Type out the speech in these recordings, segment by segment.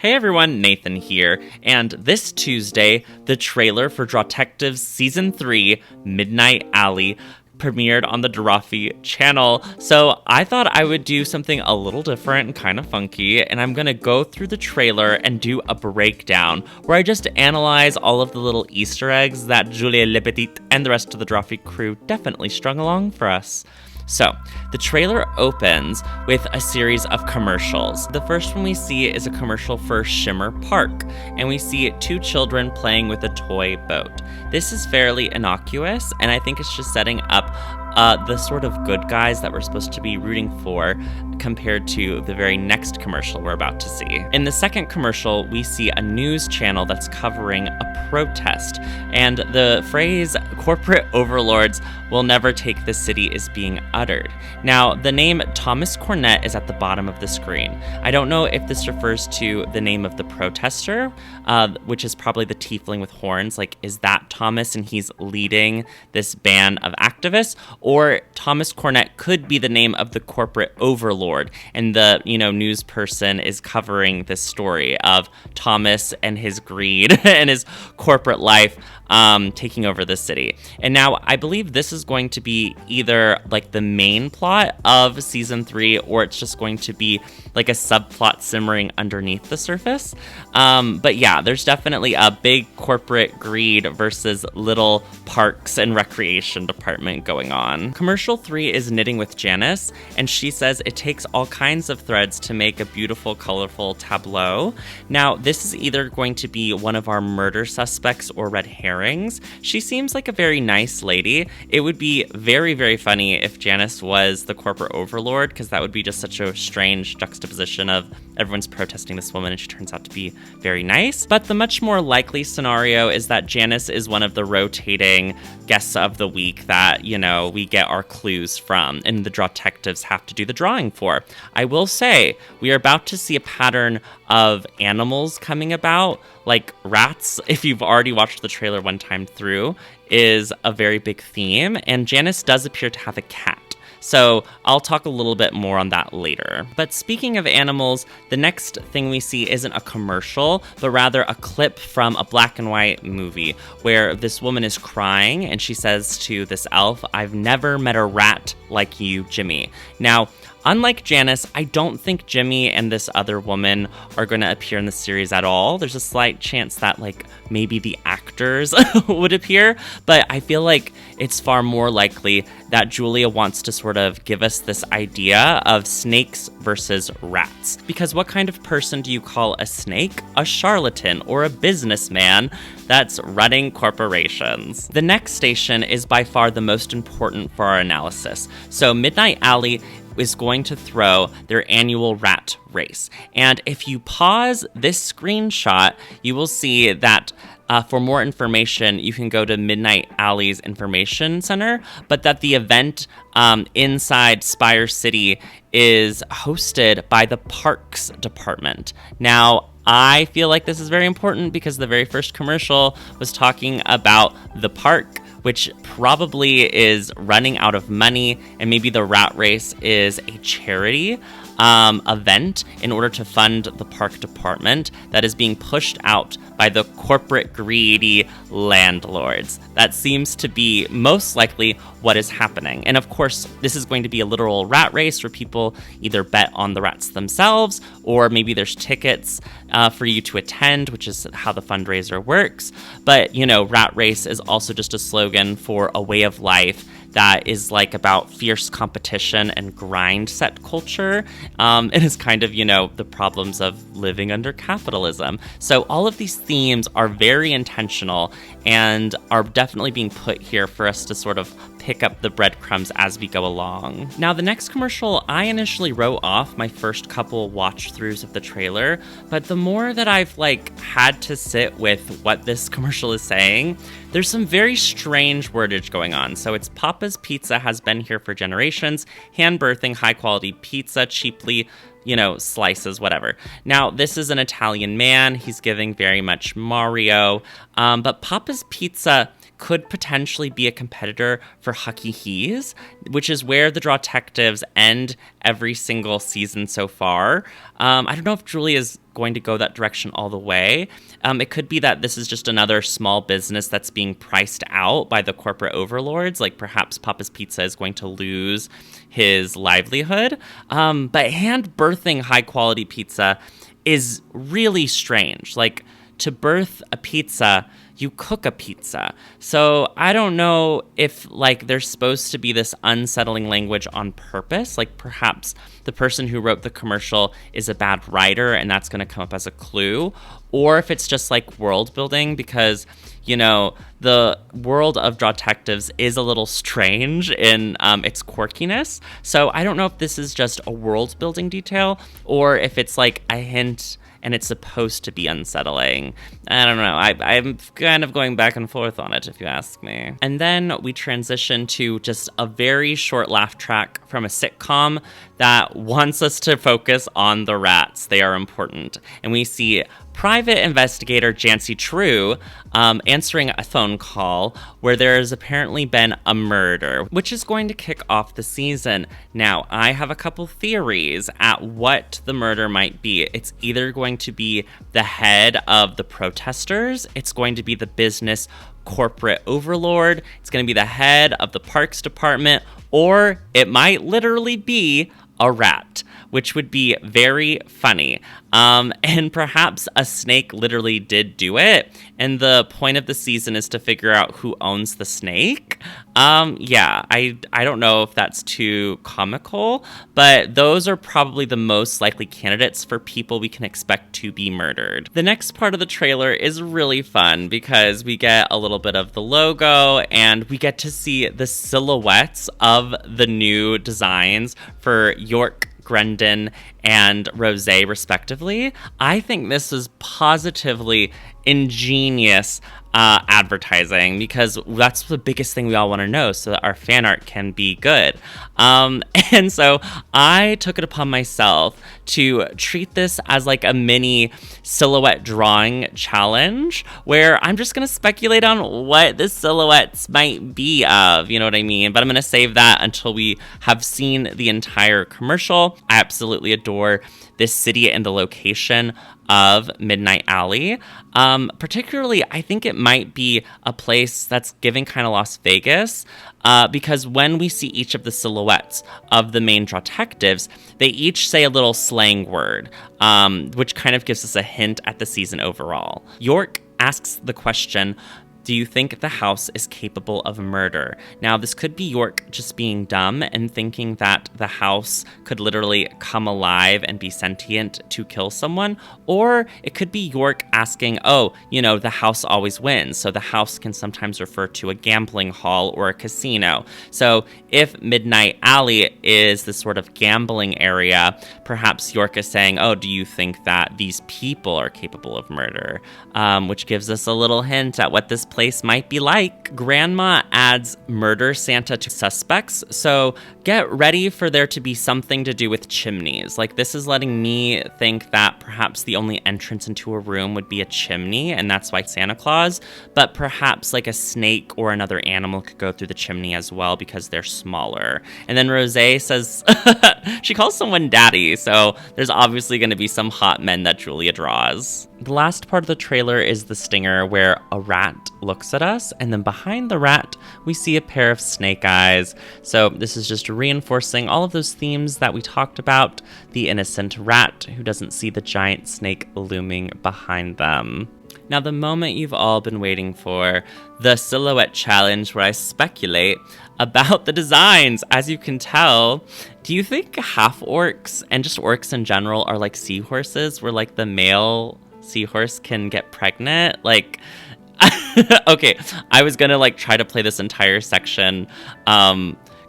Hey everyone, Nathan here, and this Tuesday, the trailer for Drawtectives Season 3, Midnight Alley, premiered on the Drawfee channel. So I thought I would do something a little different and kind of funky, and I'm gonna go through the trailer and do a breakdown where I just analyze all of the little Easter eggs that Julia Le Petit and the rest of the Drawfee crew definitely strung along for us. So, the trailer opens with a series of commercials. The first one we see is a commercial for Shimmer Park, and we see two children playing with a toy boat. This is fairly innocuous, and I think it's just setting up the sort of good guys that we're supposed to be rooting for compared to the very next commercial we're about to see. In the second commercial, we see a news channel that's covering a protest, and the phrase corporate overlords will never take the city is being uttered. Now, the name Thomas Cornett is at the bottom of the screen. I don't know if this refers to the name of the protester, which is probably the tiefling with horns. Like, is that Thomas and he's leading this band of activists? Or Thomas Cornett could be the name of the corporate overlord, and the, news person is covering this story of Thomas and his greed and his corporate life taking over the city. And now I believe this is going to be either like the main plot of season 3, or it's just going to be like a subplot simmering underneath the surface. But yeah, there's definitely a big corporate greed versus little parks and recreation department going on. Commercial 3 is Knitting with Janice, and she says it takes all kinds of threads to make a beautiful, colorful tableau. Now, this is either going to be one of our murder suspects or red herrings. She seems like a very nice lady. It would be very, very funny if Janice was the corporate overlord, because that would be just such a strange juxtaposition of everyone's protesting this woman and she turns out to be very nice. But the much more likely scenario is that Janice is one of the rotating guests of the week that, we get our clues from, and the Drawtectives have to do the drawing for. I will say, we are about to see a pattern of animals coming about, like rats, if you've already watched the trailer one time through, is a very big theme, and Janice does appear to have a cat. So I'll talk a little bit more on that later. But speaking of animals, the next thing we see isn't a commercial, but rather a clip from a black and white movie where this woman is crying and she says to this elf, "I've never met a rat like you, Jimmy." Now, unlike Janice, I don't think Jimmy and this other woman are going to appear in the series at all. There's a slight chance that, maybe the actors would appear, but I feel like it's far more likely that Julia wants to sort of give us this idea of snakes versus rats. Because what kind of person do you call a snake? A charlatan or a businessman that's running corporations. The next station is by far the most important for our analysis. So Midnight Alley is going to throw their annual rat race. And if you pause this screenshot, you will see that for more information, you can go to Midnight Alley's Information Center, but that the event inside Spire City is hosted by the Parks Department. Now, I feel like this is very important because the very first commercial was talking about the park, which probably is running out of money, and maybe the rat race is a charity event in order to fund the park department that is being pushed out by the corporate greedy landlords. That seems to be most likely what is happening. And of course, this is going to be a literal rat race where people either bet on the rats themselves, or maybe there's tickets for you to attend, which is how the fundraiser works. But, rat race is also just a slogan for a way of life that is about fierce competition and grind set culture. It is kind of, the problems of living under capitalism. So all of these themes are very intentional and are definitely being put here for us to sort of pick up the breadcrumbs as we go along. Now, the next commercial, I initially wrote off my first couple watch throughs of the trailer, but the more that I've had to sit with what this commercial is saying, there's some very strange wordage going on. So it's Papa's Pizza has been here for generations, hand birthing high quality pizza cheaply, slices, whatever. Now, this is an Italian man. He's giving very much Mario, but Papa's Pizza could potentially be a competitor for Hucky He's, which is where the Drawtectives end every single season so far. I don't know if Julie is going to go that direction all the way. It could be that this is just another small business that's being priced out by the corporate overlords. Like perhaps Papa's Pizza is going to lose his livelihood. But hand birthing high quality pizza is really strange. Like, to birth a pizza, you cook a pizza. So I don't know if like there's supposed to be this unsettling language on purpose. Like perhaps the person who wrote the commercial is a bad writer and that's going to come up as a clue. Or if it's just like world building, because, you know, the world of Drawtectives is a little strange in its quirkiness. So I don't know if this is just a world building detail or if it's like a hint and it's supposed to be unsettling. I don't know. I'm kind of going back and forth on it, if you ask me. And then we transition to just a very short laugh track from a sitcom that wants us to focus on the rats. They are important. And we see private investigator Jancy True answering a phone call where there has apparently been a murder, which is going to kick off the season. Now, I have a couple theories at what the murder might be. It's either going to be the head of the protesters, it's going to be the business corporate overlord, it's going to be the head of the parks department, or it might literally be a rat, which would be very funny. And perhaps a snake literally did do it, and the point of the season is to figure out who owns the snake. Yeah, I don't know if that's too comical, but those are probably the most likely candidates for people we can expect to be murdered. The next part of the trailer is really fun because we get a little bit of the logo, and we get to see the silhouettes of the new designs for York, Grendon, and Rosé, respectively. I think this is positively ingenious advertising, because that's the biggest thing we all want to know so that our fan art can be good. And so I took it upon myself to treat this as like a mini silhouette drawing challenge where I'm just going to speculate on what the silhouettes might be of, you know what I mean? But I'm going to save that until we have seen the entire commercial. I absolutely adore this city and the location of Midnight Alley. Particularly, I think it might be a place that's giving kind of Las Vegas, because when we see each of the silhouettes of the main Drawtectives, they each say a little slang word, which kind of gives us a hint at the season overall. York asks the question, do you think the house is capable of murder? Now, this could be York just being dumb and thinking that the house could literally come alive and be sentient to kill someone, or it could be York asking, oh, you know, the house always wins. So the house can sometimes refer to a gambling hall or a casino. So if Midnight Alley is this sort of gambling area, perhaps York is saying, oh, do you think that these people are capable of murder? Which gives us a little hint at what this place might be like. Grandma adds murder Santa to suspects, so get ready for there to be something to do with chimneys. Like, this is letting me think that perhaps the only entrance into a room would be a chimney, and that's why Santa Claus, but perhaps like a snake or another animal could go through the chimney as well because they're smaller. And then Rosé says, she calls someone daddy, so there's obviously going to be some hot men that Julia draws. The last part of the trailer is the stinger where a rat looks at us, and then behind the rat, we see a pair of snake eyes. So this is just reinforcing all of those themes that we talked about. The innocent rat who doesn't see the giant snake looming behind them. Now, the moment you've all been waiting for, the silhouette challenge where I speculate about the designs. As you can tell, do you think half orcs and just orcs in general are like seahorses, where like the male seahorse can get pregnant? Like, okay, I was gonna like try to play this entire section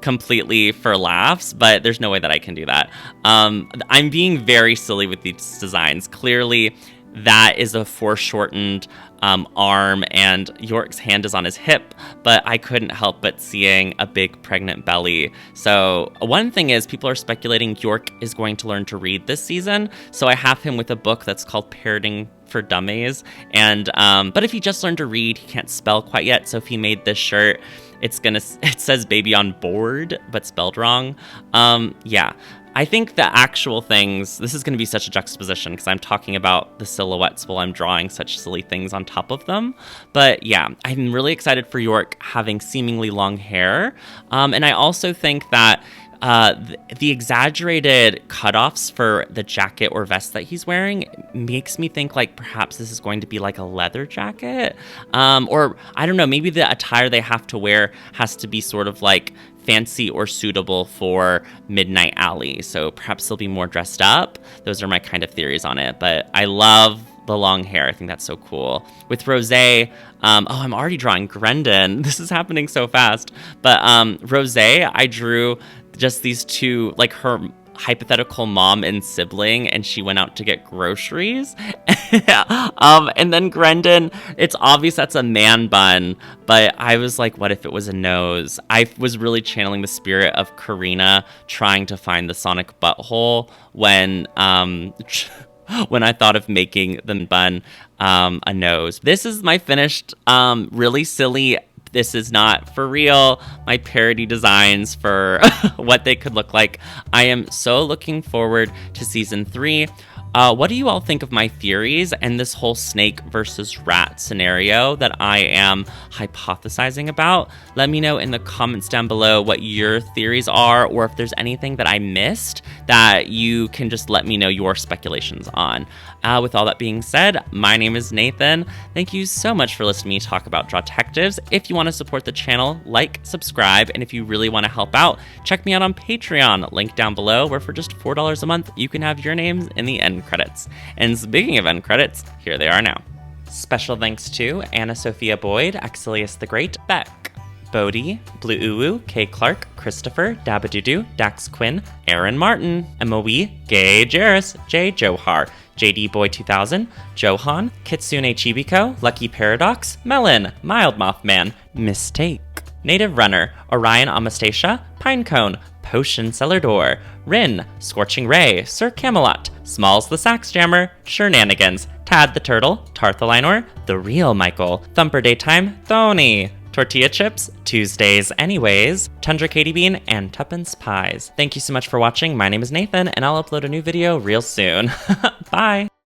completely for laughs, but there's no way that I can do that. I'm being very silly with these designs. Clearly, that is a foreshortened arm, and York's hand is on his hip, but I couldn't help but seeing a big pregnant belly. So one thing is, people are speculating York is going to learn to read this season, so I have him with a book that's called Parenting for Dummies, and but if he just learned to read, he can't spell quite yet, so if he made this shirt, it says baby on board, but spelled wrong. Yeah. I think the actual things, this is going to be such a juxtaposition because I'm talking about the silhouettes while I'm drawing such silly things on top of them. But yeah, I'm really excited for York having seemingly long hair. And I also think that the exaggerated cutoffs for the jacket or vest that he's wearing makes me think like perhaps this is going to be like a leather jacket. Or I don't know, maybe the attire they have to wear has to be sort of like fancy or suitable for Midnight Alley. So perhaps they'll be more dressed up. Those are my kind of theories on it. But I love the long hair. I think that's so cool. With Rosé, I'm already drawing Grendon. This is happening so fast. But Rosé, I drew just these two, like her hypothetical mom and sibling, and she went out to get groceries. And then Grendon, it's obvious that's a man bun, but I was like, what if it was a nose? I was really channeling the spirit of Karina trying to find the sonic butthole when when I thought of making the bun a nose. This is my finished really silly, this is not for real, my parody designs for what they could look like. I am so looking forward to season 3. What do you all think of my theories and this whole snake versus rat scenario that I am hypothesizing about? Let me know in the comments down below what your theories are, or if there's anything that I missed that you can just let me know your speculations on. With all that being said, my name is Nathan. Thank you so much for listening to me talk about Drawtectives. If you want to support the channel, like, subscribe, and if you really want to help out, check me out on Patreon, link down below, where for just $4 a month, you can have your names in the end credits. And speaking of end credits, here they are now. Special thanks to Anna Sophia Boyd, Axelius the Great, Beck, Bodie, Blue Uwu, Kay Clark, Christopher, Dabadudu, Dax Quinn, Aaron Martin, Emma Wee, Gay Jarris, Jay Johar, JD Boy 2000, Johan, Kitsune Chibiko, Lucky Paradox, Melon, Mild Mothman, Mistake, Native Runner, Orion Amastasia, Pinecone, Potion Cellar Door, Rin, Scorching Ray, Sir Camelot, Smalls the Sax Jammer, Shenanigans, Tad the Turtle, Tarthalinor, The Real Michael, Thumper Daytime, Thony, Tortilla Chips, Tuesdays Anyways, Tundra Katie Bean, and Tuppence Pies. Thank you so much for watching. My name is Nathan, and I'll upload a new video real soon. Bye!